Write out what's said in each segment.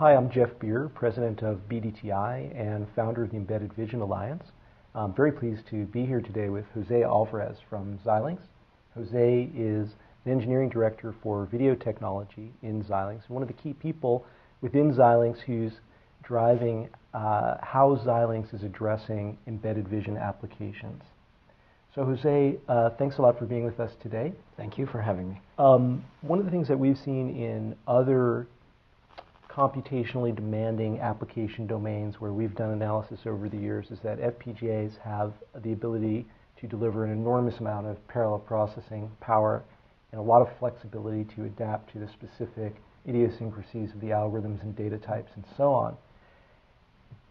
Hi, I'm Jeff Bier, president of BDTI and founder of the Embedded Vision Alliance. I'm very pleased to be here today with Jose Alvarez from Xilinx. Jose is the engineering director for video technology in Xilinx, and one of the key people within Xilinx who's driving how Xilinx is addressing embedded vision applications. So Jose, thanks a lot for being with us today. Thank you for having me. One of the things that we've seen in other computationally demanding application domains where we've done analysis over the years is that FPGAs have the ability to deliver an enormous amount of parallel processing power and a lot of flexibility to adapt to the specific idiosyncrasies of the algorithms and data types and so on.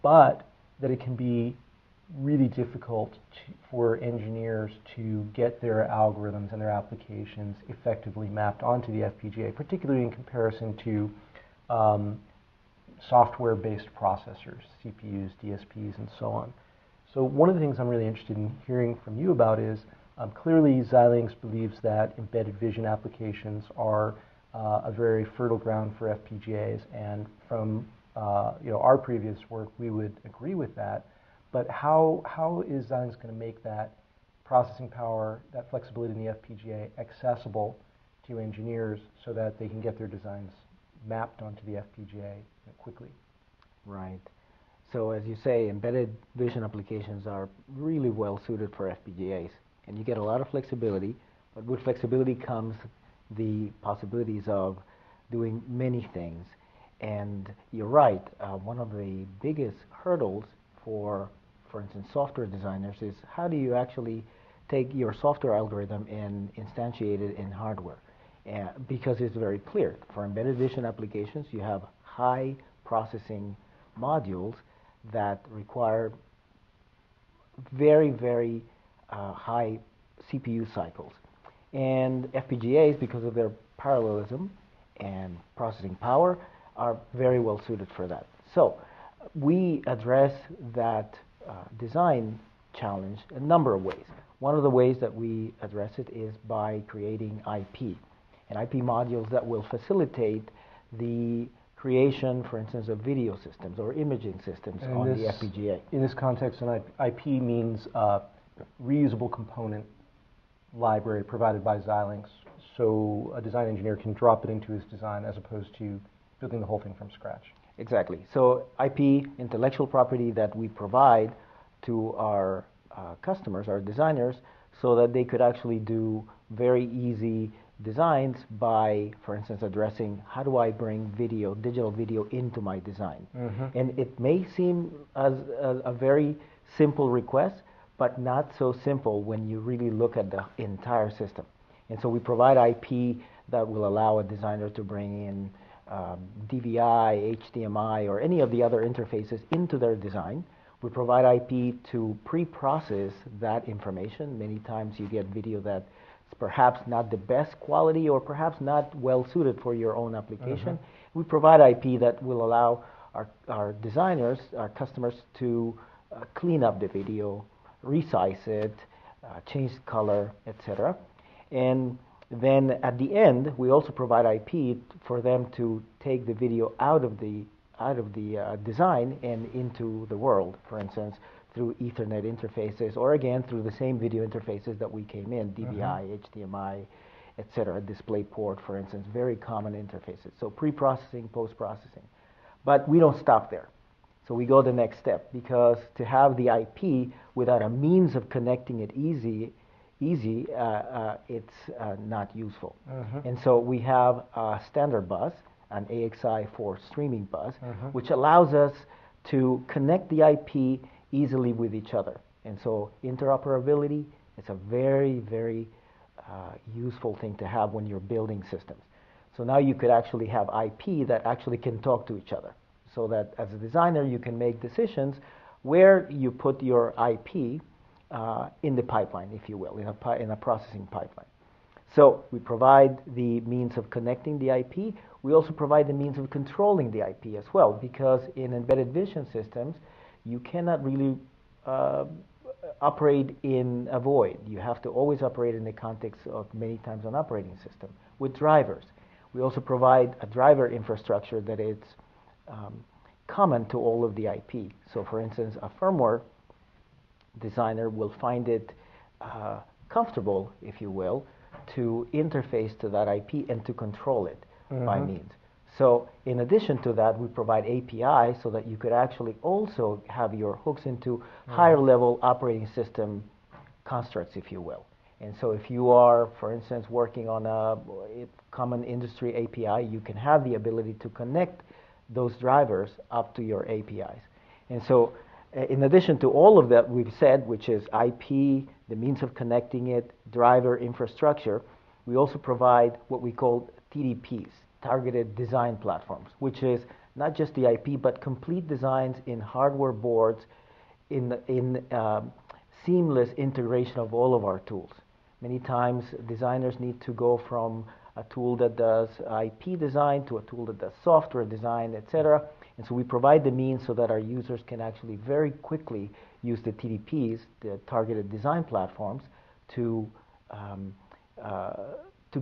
But that it can be really difficult for engineers to get their algorithms and their applications effectively mapped onto the FPGA, particularly in comparison to software-based processors, CPUs, DSPs, and so on. So one of the things I'm really interested in hearing from you about is clearly Xilinx believes that embedded vision applications are a very fertile ground for FPGAs, and from our previous work, we would agree with that. But how is Xilinx going to make that processing power, that flexibility in the FPGA accessible to engineers so that they can get their designs mapped onto the FPGA quickly? Right. So as you say, embedded vision applications are really well suited for FPGAs, and you get a lot of flexibility, but with flexibility comes the possibilities of doing many things. And you're right, one of the biggest hurdles for instance, software designers is how do you actually take your software algorithm and instantiate it in hardware? Because it's very clear. For embedded vision applications, you have high processing modules that require very, very high CPU cycles. And FPGAs, because of their parallelism and processing power, are very well suited for that. So we address that design challenge a number of ways. One of the ways that we address it is by creating IP. And IP modules that will facilitate the creation, for instance, of video systems or imaging systems on the FPGA. In this context, an IP means reusable component library provided by Xilinx, so a design engineer can drop it into his design as opposed to building the whole thing from scratch. Exactly. So IP, intellectual property that we provide to our customers, our designers, so that they could actually do very easy designs by, for instance, addressing how do I bring video, digital video into my design. Mm-hmm. And it may seem as a very simple request, but not so simple when you really look at the entire system. And so we provide IP that will allow a designer to bring in DVI, HDMI, or any of the other interfaces into their design. We provide IP to pre-process that information. Many times you get video that's perhaps not the best quality or perhaps not well suited for your own application. We provide IP that will allow our designers, our customers, to clean up the video, resize it, change the color, etc. And then at the end, we also provide IP for them to take the video out of the design and into the world, for instance, through Ethernet interfaces, or again, through the same video interfaces that we came in, DVI, HDMI, etc., DisplayPort, for instance, very common interfaces. So pre-processing, post-processing. But we don't stop there. So we go the next step, because to have the IP without a means of connecting it easy, it's not useful. And so we have a standard bus, an AXI4 streaming bus, which allows us to connect the IP easily with each other. And so interoperability is a very, very useful thing to have when you're building systems. So now you could actually have IP that actually can talk to each other, so that as a designer you can make decisions where you put your IP in the pipeline, if you will, in a processing pipeline. So we provide the means of connecting the IP. We also provide the means of controlling the IP as well, because in embedded vision systems, you cannot really operate in a void. You have to always operate in the context of many times an operating system with drivers. We also provide a driver infrastructure that is common to all of the IP. So for instance, a firmware designer will find it comfortable, if you will, to interface to that IP and to control it by means. So in addition to that, we provide API so that you could actually also have your hooks into higher level operating system constructs, if you will. And so if you are, for instance, working on a common industry API, you can have the ability to connect those drivers up to your APIs. And so in addition to all of that we've said, which is IP, the means of connecting it, driver infrastructure, we also provide what we call TDPs, targeted design platforms, which is not just the IP, but complete designs in hardware boards in seamless integration of all of our tools. Many times designers need to go from a tool that does IP design to a tool that does software design, etc. And so we provide the means so that our users can actually very quickly use the TDPs, the targeted design platforms, to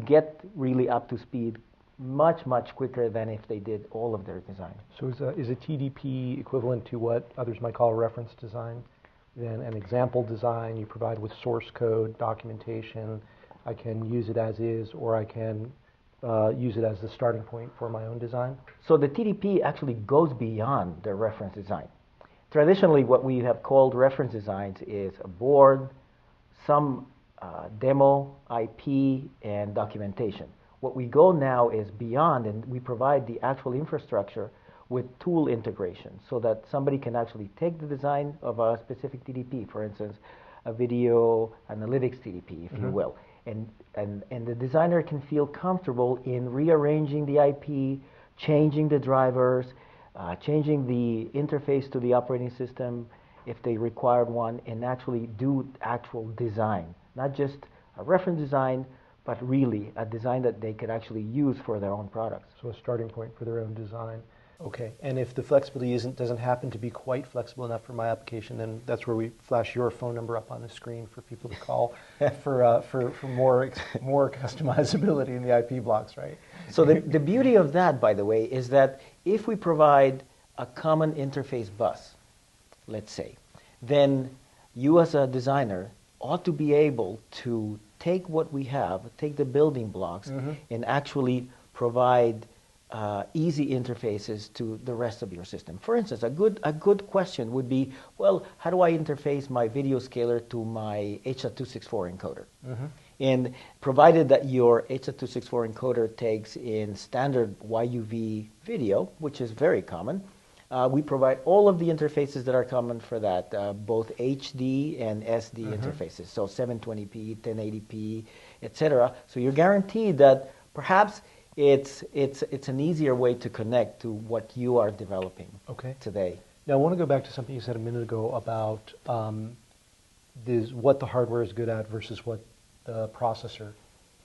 get really up to speed much, much quicker than if they did all of their design. So is a TDP equivalent to what others might call a reference design? Then an example design you provide with source code, documentation. I can use it as is, or I can use it as the starting point for my own design? So the TDP actually goes beyond the reference design. Traditionally, what we have called reference designs is a board, some demo, IP, and documentation. What we go now is beyond, and we provide the actual infrastructure with tool integration so that somebody can actually take the design of a specific TDP, for instance, a video analytics TDP, if you will, and the designer can feel comfortable in rearranging the IP, changing the drivers, changing the interface to the operating system if they required one, and actually do actual design, not just a reference design, but really a design that they could actually use for their own products. So a starting point for their own design. Okay, and if the flexibility doesn't happen to be quite flexible enough for my application, then that's where we flash your phone number up on the screen for people to call for more customizability in the IP blocks, right? So the beauty of that, by the way, is that if we provide a common interface bus, let's say, then you as a designer ought to be able to take what we have, take the building blocks, and actually provide easy interfaces to the rest of your system. For instance, a good question would be, well, how do I interface my video scaler to my H.264 encoder? And provided that your H.264 encoder takes in standard YUV video, which is very common, we provide all of the interfaces that are common for that, both HD and SD interfaces, so 720p, 1080p, etc. So you're guaranteed that perhaps it's an easier way to connect to what you are developing today. Now I want to go back to something you said a minute ago about what the hardware is good at versus what the processor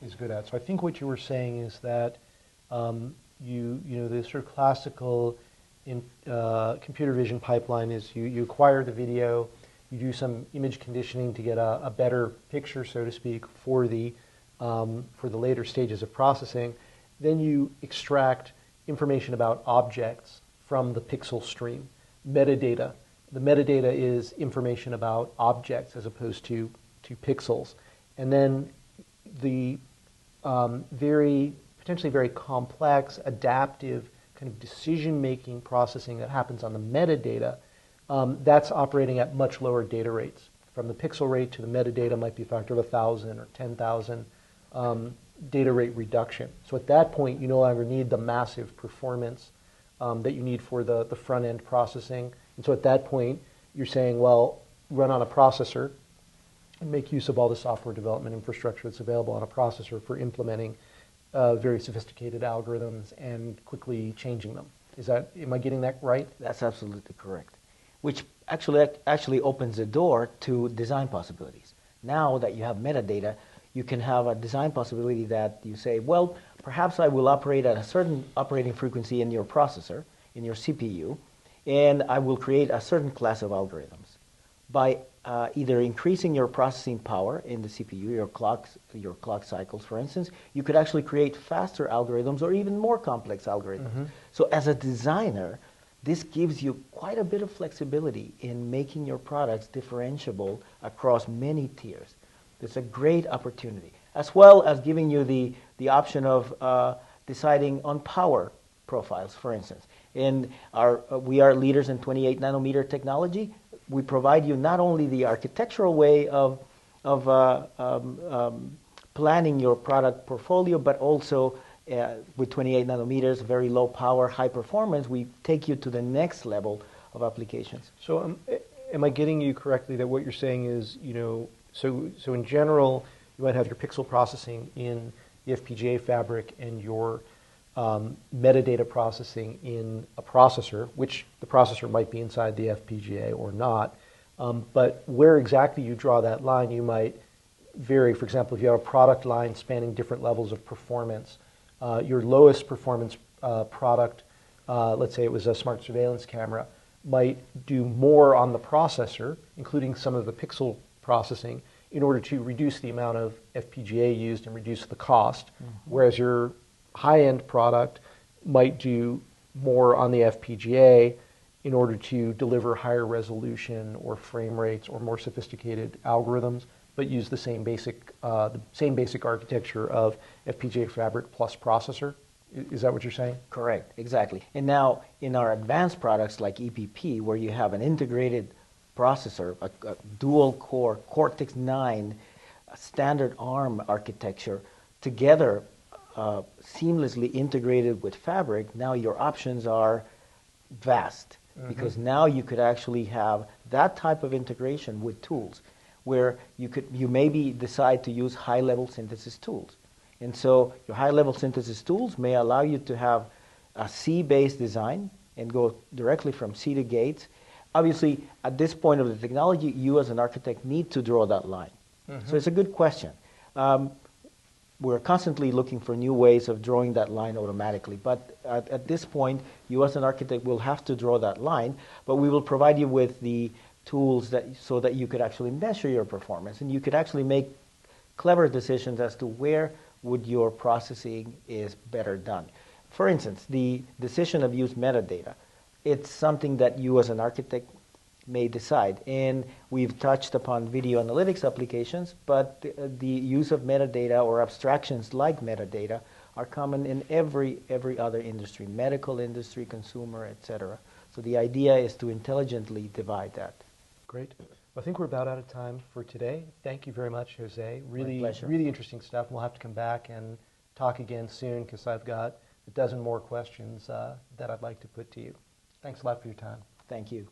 is good at. So I think what you were saying is that the sort of classical computer vision pipeline is you acquire the video, you do some image conditioning to get a better picture, so to speak, for the later stages of processing. Then you extract information about objects from the pixel stream, metadata. The metadata is information about objects as opposed to pixels. And then the potentially very complex, adaptive kind of decision-making processing that happens on the metadata, that's operating at much lower data rates. From the pixel rate to the metadata might be a factor of 1,000 or 10,000 data rate reduction. So at that point, you no longer need the massive performance that you need for the front-end processing. And so at that point, you're saying, well, run on a processor and make use of all the software development infrastructure that's available on a processor for implementing very sophisticated algorithms and quickly changing them. Am I getting that right? That's absolutely correct. Which actually opens the door to design possibilities. Now that you have metadata, you can have a design possibility that you say, well, perhaps I will operate at a certain operating frequency in your processor, in your CPU, and I will create a certain class of algorithms. By either increasing your processing power in the CPU, your clock cycles, for instance. You could actually create faster algorithms or even more complex algorithms. So as a designer, this gives you quite a bit of flexibility in making your products differentiable across many tiers. It's a great opportunity, as well as giving you the option of deciding on power profiles, for instance. We are leaders in 28 nanometer technology. We provide you not only the architectural way of planning your product portfolio, but also with 28 nanometers, very low power, high performance, we take you to the next level of applications. So am I getting you correctly that what you're saying is, so in general, you might have your pixel processing in the FPGA fabric and your metadata processing in a processor, which the processor might be inside the FPGA or not. But where exactly you draw that line, you might vary. For example, if you have a product line spanning different levels of performance, your lowest performance product, let's say it was a smart surveillance camera, might do more on the processor, including some of the pixel processing, in order to reduce the amount of FPGA used and reduce the cost, whereas your high-end product might do more on the FPGA in order to deliver higher resolution or frame rates or more sophisticated algorithms, but use the same basic architecture of FPGA fabric plus processor. Is that what you're saying? Correct, exactly. And now in our advanced products like EPP, where you have an integrated processor, a dual-core Cortex-9 standard ARM architecture, together seamlessly integrated with fabric, now your options are vast, because now you could actually have that type of integration with tools where you maybe decide to use high-level synthesis tools. And so your high-level synthesis tools may allow you to have a C-based design and go directly from C to gates. Obviously, at this point of the technology, you as an architect need to draw that line. So it's a good question. We're constantly looking for new ways of drawing that line automatically. But at this point, you as an architect will have to draw that line, but we will provide you with the tools so that you could actually measure your performance, and you could actually make clever decisions as to where would your processing is better done. For instance, the decision of use metadata. It's something that you as an architect may decide. And we've touched upon video analytics applications, but the use of metadata or abstractions like metadata are common in every other industry, medical industry, consumer, etc. So the idea is to intelligently divide that. Great. Well, I think we're about out of time for today. Thank you very much, Jose. My pleasure. Really interesting stuff. We'll have to come back and talk again soon because I've got a dozen more questions that I'd like to put to you. Thanks a lot for your time. Thank you.